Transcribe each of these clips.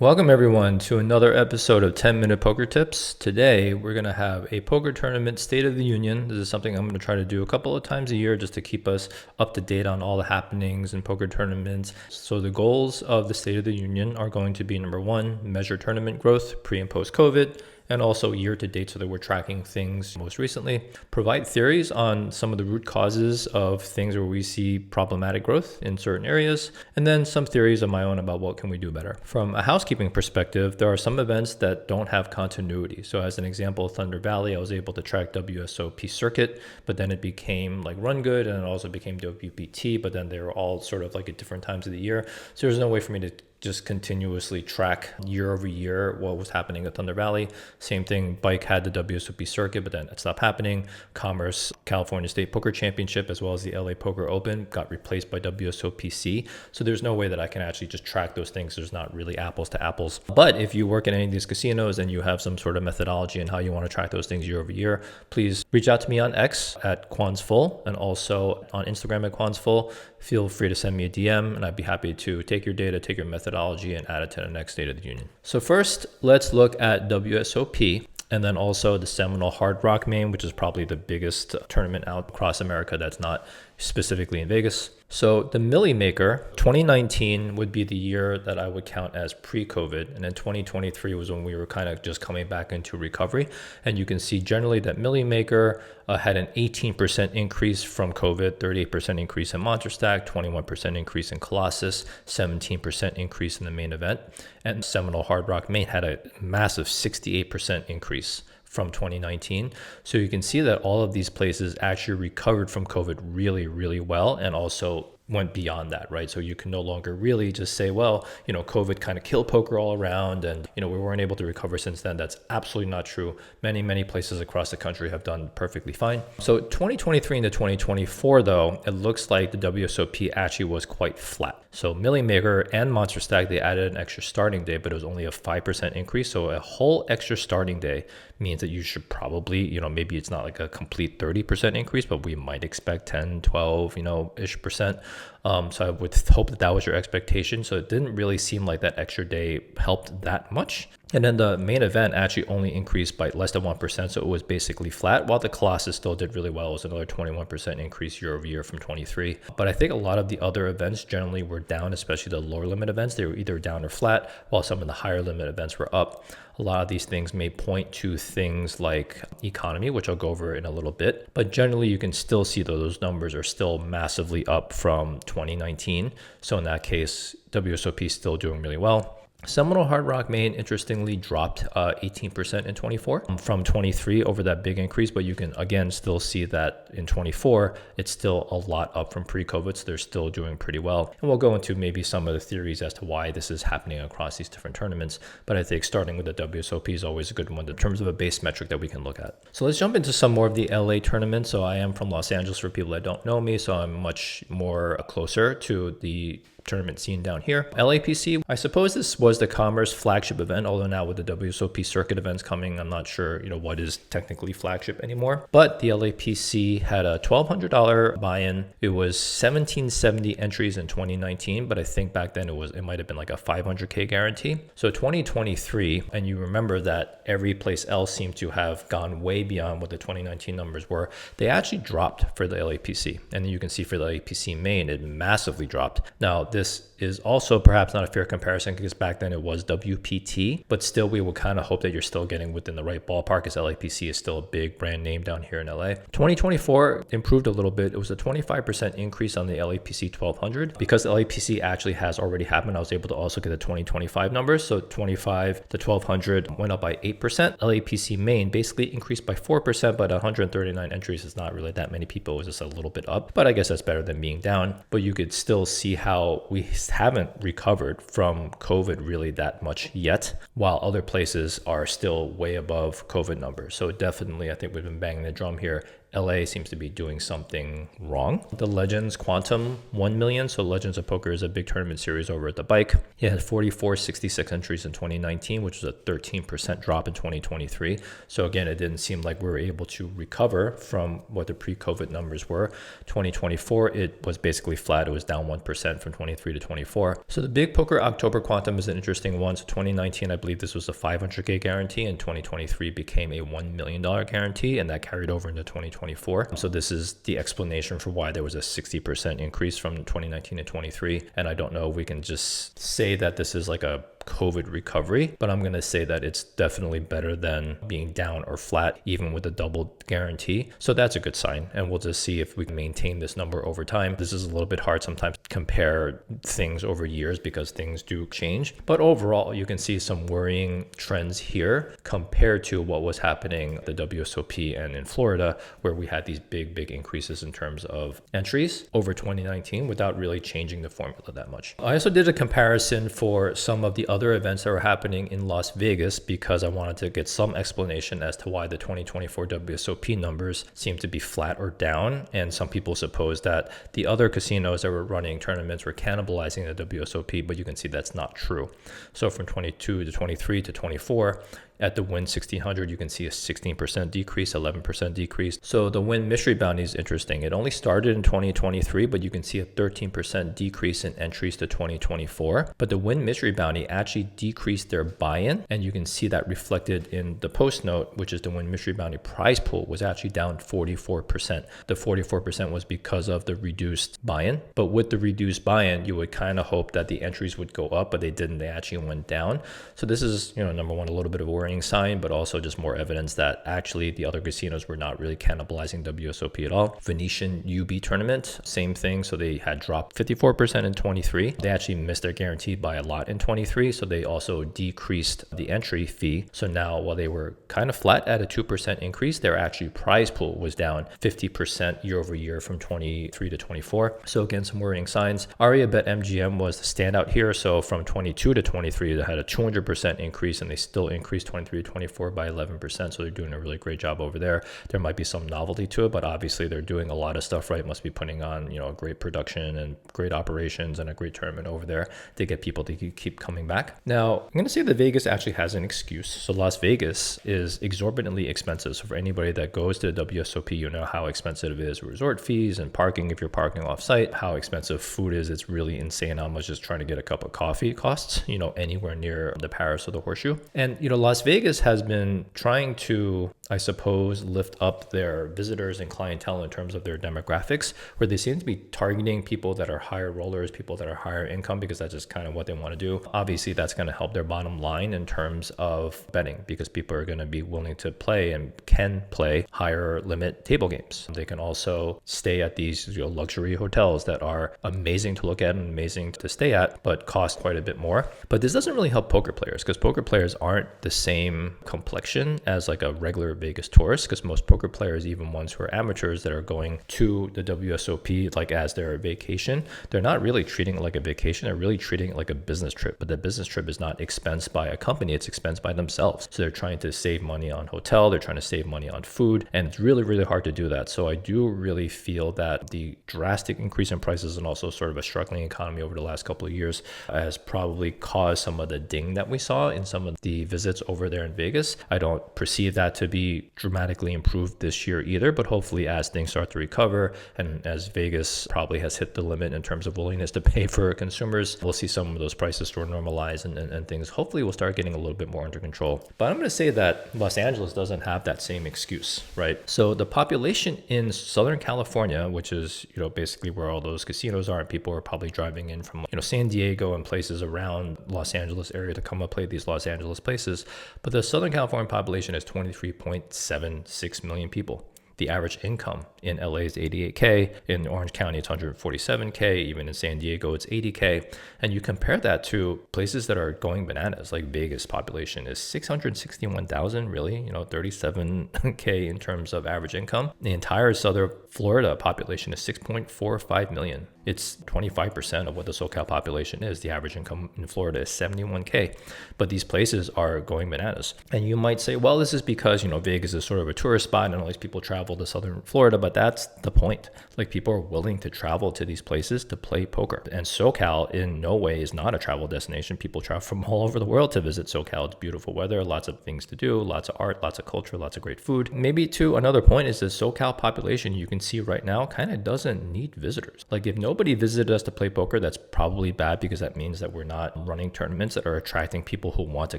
Welcome everyone to another episode of 10 Minute Poker Tips. Today we're going to have a poker tournament State of the Union. This is something I'm going to try to do a couple of times a year just to keep us up to date on all the happenings in poker tournaments. So the goals of the State of the Union are going to be number one, measure tournament growth pre and post COVID, and also year to date so that we're tracking things most recently. Provide theories on some of the root causes of things where we see problematic growth in certain areas, and then some theories of my own about what can we do better. From a housekeeping perspective, there are some events that don't have continuity. So as an example, Thunder Valley, I was able to track WSOP circuit, but then it became like Run Good, and it also became WPT, but then they were all sort of like at different times of the year. So there's no way for me to just continuously track year over year what was happening at Thunder Valley. Same thing, Bike had the WSOP circuit, but then it stopped happening. Commerce, California State Poker Championship, as well as the LA Poker Open got replaced by WSOPC. So there's no way that I can actually just track those things. There's not really apples to apples. But if you work in any of these casinos and you have some sort of methodology in how you want to track those things year over year, please reach out to me on X at QuansFull and also on Instagram at QuansFull. Feel free to send me a DM and I'd be happy to take your data, take your methodology and add it to the next State of the Union. So first, let's look at WSOP and then also the Seminole Hard Rock main, which is probably the biggest tournament out across America that's not specifically in Vegas. So the Millie Maker, 2019 would be the year that I would count as pre-COVID. And then 2023 was when we were kind of just coming back into recovery. And you can see generally that Millie Maker had an 18% increase from COVID, 38% increase in Monster Stack, 21% increase in Colossus, 17% increase in the main event. And Seminole Hard Rock main had a massive 68% increase from 2019. So you can see that all of these places actually recovered from COVID really, really well and also went beyond that, right? So you can no longer really just say, well, COVID kind of killed poker all around and, we weren't able to recover since then. That's absolutely not true. Many, many places across the country have done perfectly fine. So 2023 into 2024, though, it looks like the WSOP actually was quite flat. So Millie Maker and Monster Stack, they added an extra starting day, but it was only a 5% increase. So a whole extra starting day means that you should probably, maybe it's not like a complete 30% increase, but we might expect 10, 12, ish percent. So I would hope that was your expectation. So it didn't really seem like that extra day helped that much. And then the main event actually only increased by less than 1%. So it was basically flat, while the Colossus still did really well. It was another 21% increase year over year from 23. But I think a lot of the other events generally were down, especially the lower limit events. They were either down or flat, while some of the higher limit events were up. A lot of these things may point to things like economy, which I'll go over in a little bit. But generally, you can still see that those numbers are still massively up from 2019. So in that case, WSOP is still doing really well. Seminole Hard Rock main, interestingly, dropped 18% in 24 from 23 over that big increase, but you can again still see that in 24, it's still a lot up from pre-COVID, so they're still doing pretty well. And we'll go into maybe some of the theories as to why this is happening across these different tournaments, but I think starting with the WSOP is always a good one in terms of a base metric that we can look at. So let's jump into some more of the LA tournaments. So I am from Los Angeles for people that don't know me, so I'm much more closer to the tournament scene down here. LAPC, I suppose this was the Commerce flagship event, although now with the WSOP circuit events coming, I'm not sure, what is technically flagship anymore. But the LAPC had a $1,200 buy-in. It was 1770 entries in 2019, but I think back then it might have been like a 500K guarantee. So 2023, and you remember that every place else seemed to have gone way beyond what the 2019 numbers were. They actually dropped for the LAPC. And then you can see for the LAPC main, it massively dropped. Now, this is also perhaps not a fair comparison because back then it was WPT, but still we will kind of hope that you're still getting within the right ballpark as LAPC is still a big brand name down here in LA. 2024 improved a little bit. It was a 25% increase on the LAPC 1200. Because the LAPC actually has already happened, I was able to also get the 2025 numbers. So 25 to 1200 went up by 8%. LAPC main basically increased by 4%, but 139 entries is not really that many people. It was just a little bit up, but I guess that's better than being down. But you could still see how we haven't recovered from COVID really that much yet, while other places are still way above COVID numbers. So definitely, I think we've been banging the drum here. LA seems to be doing something wrong. The Legends Quantum 1 million. So Legends of Poker is a big tournament series over at the Bike. It had 4466 entries in 2019, which was a 13% drop in 2023. So again, it didn't seem like we were able to recover from what the pre-COVID numbers were. 2024, it was basically flat. It was down 1% from 23 to 24. So the Big Poker October Quantum is an interesting one. So 2019, I believe this was a 500K guarantee, and 2023 became a $1 million guarantee, and that carried over into 2024. So this is the explanation for why there was a 60% increase from 2019 to 23. And I don't know if we can just say that this is like a COVID recovery, but I'm going to say that it's definitely better than being down or flat, even with a double guarantee. So that's a good sign. And we'll just see if we can maintain this number over time. This is a little bit hard sometimes to compare things over years because things do change. But overall, you can see some worrying trends here compared to what was happening at the WSOP and in Florida, where we had these big increases in terms of entries over 2019 without really changing the formula that much. I also did a comparison for some of the other events that were happening in Las Vegas because I wanted to get some explanation as to why the 2024 WSOP numbers seem to be flat or down. And some people suppose that the other casinos that were running tournaments were cannibalizing the WSOP, but you can see that's not true. So from 22 to 23 to 24, at the Wynn 1600, you can see a 16% decrease, 11% decrease. So the Wynn Mystery Bounty is interesting. It only started in 2023, but you can see a 13% decrease in entries to 2024. But the Wynn Mystery Bounty actually decreased their buy-in, and you can see that reflected in the post note, which is the Wynn Mystery Bounty prize pool was actually down 44%. The 44% was because of the reduced buy-in. But with the reduced buy-in, you would kind of hope that the entries would go up, but they didn't. They actually went down. So this is, number one, a little bit of a worrying sign, but also just more evidence that actually the other casinos were not really cannibalizing WSOP at all. Venetian UB tournament, same thing. So they had dropped 54% in 23. They actually missed their guarantee by a lot in 23. So they also decreased the entry fee. So now while they were kind of flat at a 2% increase, their actually prize pool was down 50% year over year from 23 to 24. So again, some worrying signs. Aria Bet MGM was the standout here. So from 22 to 23, they had a 200% increase, and they still increased 23 to 24 by 11%. So they're doing a really great job over there. There might be some novelty to it, but obviously they're doing a lot of stuff right. Must be putting on, a great production and great operations and a great tournament over there to get people to keep coming back. Now, I'm going to say that Vegas actually has an excuse. So Las Vegas is exorbitantly expensive. So for anybody that goes to the WSOP, you know how expensive it is. Resort fees and parking if you're parking off site, how expensive food is. It's really insane how much just trying to get a cup of coffee costs, anywhere near the Paris or the Horseshoe. And, Las Vegas has been trying to, I suppose, lift up their visitors and clientele in terms of their demographics, where they seem to be targeting people that are higher rollers, people that are higher income, because that's just kind of what they want to do. Obviously, that's going to help their bottom line in terms of betting, because people are going to be willing to play and can play higher limit table games. They can also stay at these luxury hotels that are amazing to look at and amazing to stay at, but cost quite a bit more. But this doesn't really help poker players, because poker players aren't the same complexion as like a regular Vegas tourist, because most poker players, even ones who are amateurs that are going to the WSOP like as their vacation, they're not really treating it like a vacation. They're really treating it like a business trip. But the business trip is not expensed by a company, it's expensed by themselves. So they're trying to save money on hotel, they're trying to save money on food, and it's really hard to do that. So I do really feel that the drastic increase in prices and also sort of a struggling economy over the last couple of years has probably caused some of the ding that we saw in some of the visits over there in Vegas. I don't perceive that to be dramatically improved this year either, but hopefully as things start to recover and as Vegas probably has hit the limit in terms of willingness to pay for consumers, we'll see some of those prices sort of normalize and things hopefully will start getting a little bit more under control. But I'm going to say that Los Angeles doesn't have that same excuse, right? So the population in Southern California, which is, basically where all those casinos are, and people are probably driving in from, San Diego and places around Los Angeles area to come up play these Los Angeles places. But the Southern California population is 23.76 million people. The average income in LA is $88K. In Orange County, it's $147K. Even in San Diego, it's $80K. And you compare that to places that are going bananas, like Vegas population is 661,000, really, $37K in terms of average income. The entire Southern Florida population is 6.45 million. It's 25% of what the SoCal population is. The average income in Florida is 71K, but these places are going bananas. And you might say, well, this is because, Vegas is sort of a tourist spot and all these people travel to Southern Florida, but that's the point. Like, people are willing to travel to these places to play poker. And SoCal in no way is not a travel destination. People travel from all over the world to visit SoCal. It's beautiful weather, lots of things to do, lots of art, lots of culture, lots of great food. Maybe to another point is the SoCal population you can see right now kind of doesn't need visitors. Like, if nobody visited us to play poker, that's probably bad, because that means that we're not running tournaments that are attracting people who want to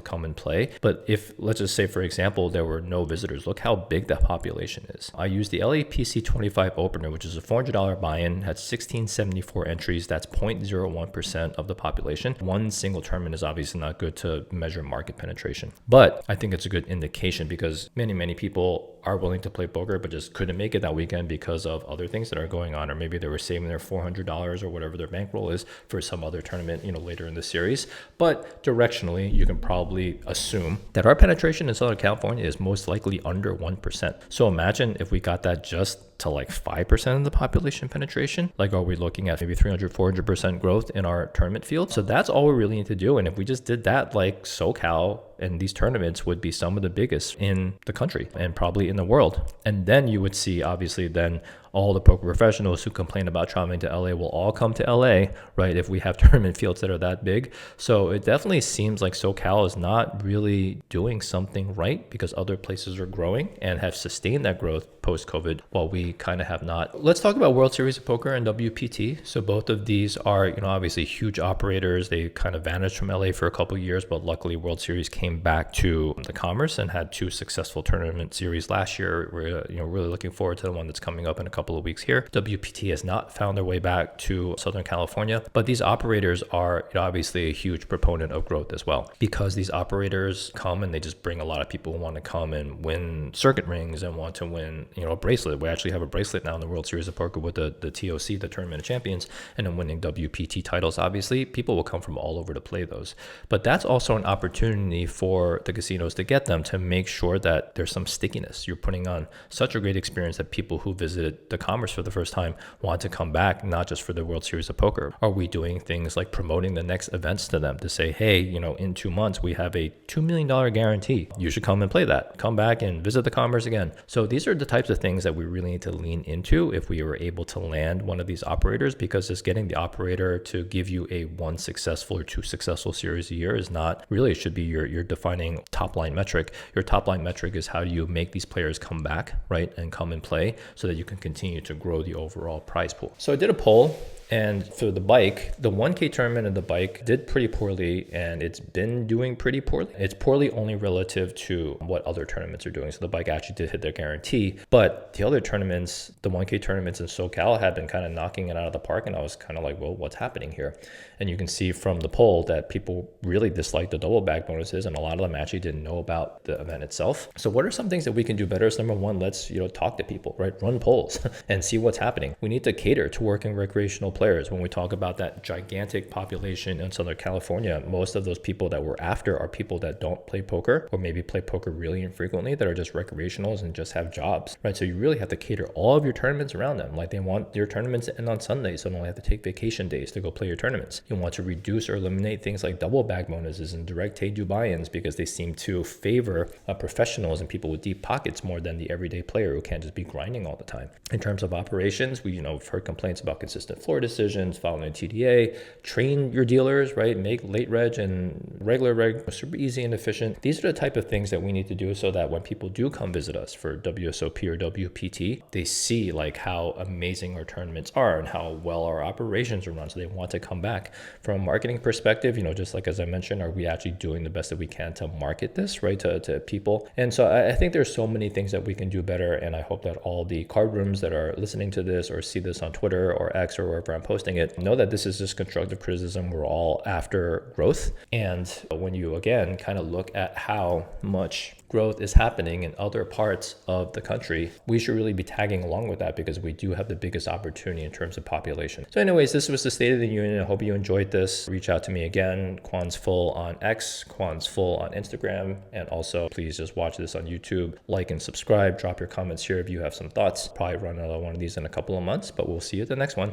come and play. But if, let's just say, for example, there were no visitors, look how big that population is. I used the LAPC 25 opener, which is a $400 buy-in, had 1674 entries. That's 0.01% of the population. One single tournament is obviously not good to measure market penetration, but I think it's a good indication, because many people are willing to play poker but just couldn't make it that weekend because of other things that are going on, or maybe they were saving their $400 or whatever their bankroll is for some other tournament, later in the series. But directionally, you can probably assume that our penetration in Southern California is most likely under 1%. So imagine if we got that just to like 5% of the population penetration. Like, are we looking at maybe 300-400% growth in our tournament field? So that's all we really need to do. And if we just did that, like, SoCal and these tournaments would be some of the biggest in the country and probably in the world. And then you would see, obviously, then all the poker professionals who complain about traveling to LA will all come to LA, right? If we have tournament fields that are that big. So it definitely seems like SoCal is not really doing something right, because other places are growing and have sustained that growth post-COVID, while we kind of have not. Let's talk about World Series of Poker and WPT. So both of these are, obviously huge operators. They kind of vanished from LA for a couple of years, but luckily World Series came back to the Commerce and had 2 successful tournament series last year. We're, really looking forward to the one that's coming up in a couple of weeks here. WPT has not found their way back to Southern California, but these operators are, obviously a huge proponent of growth as well, because these operators come and they just bring a lot of people who want to come and win circuit rings and want to win, a bracelet. We actually have a bracelet now in the World Series of Poker with the TOC, the Tournament of Champions, and then winning WPT titles. Obviously, people will come from all over to play those. But that's also an opportunity for the casinos to get them to make sure that there's some stickiness. You're putting on such a great experience that people who visited the Commerce for the first time want to come back, not just for the World Series of Poker. Are we doing things like promoting the next events to them to say, hey, in 2 months, we have a $2 million guarantee. You should come and play that. Come back and visit the Commerce again. So these are the types of things that we really need to lean into if we were able to land one of these operators, because just getting the operator to give you a 1 successful or 2 successful series a year is not really, it should be your defining top line metric. Your top line metric is how do you make these players come back, right, and come and play so that you can continue to grow the overall prize pool. So I did a poll. And for the bike, the 1K tournament of the bike did pretty poorly, and it's been doing pretty poorly. It's poorly only relative to what other tournaments are doing. So the bike actually did hit their guarantee, but the other tournaments, the 1K tournaments in SoCal, had been kind of knocking it out of the park. And I was kind of like, well, what's happening here? And you can see from the poll that people really disliked the double bag bonuses, and a lot of them actually didn't know about the event itself. So what are some things that we can do better? So number one, let's talk to people, right? Run polls and see what's happening. We need to cater to working recreational players. When we talk about that gigantic population in Southern California, most of those people that we're after are people that don't play poker, or maybe play poker really infrequently, that are just recreationals and just have jobs, right? So you really have to cater all of your tournaments around them. Like, they want your tournaments to end on Sunday, so they don't have to take vacation days to go play your tournaments. You want to reduce or eliminate things like double bag bonuses and direct Teju buy-ins, because they seem to favor professionals and people with deep pockets more than the everyday player who can't just be grinding all the time. In terms of operations, we've heard complaints about consistent floor decisions, following a TDA, train your dealers, right? Make late reg and regular reg super easy and efficient. These are the type of things that we need to do so that when people do come visit us for WSOP or WPT, they see like how amazing our tournaments are and how well our operations are run. So they want to come back. From a marketing perspective, just like as I mentioned, are we actually doing the best that we can to market this, right, to people? And so I think there's so many things that we can do better. And I hope that all the card rooms that are listening to this or see this on Twitter or X or wherever I'm posting it, know that this is just constructive criticism. We're all after growth. And when you, again, kind of look at how much growth is happening in other parts of the country, we should really be tagging along with that, because we do have the biggest opportunity in terms of population. So anyways, this was the State of the Union. I hope you enjoyed this. Reach out to me again, Quan's Full on X, Quan's Full on Instagram. And also please just watch this on YouTube, like and subscribe, drop your comments here if you have some thoughts. Probably run another one of these in a couple of months, but we'll see you at the next one.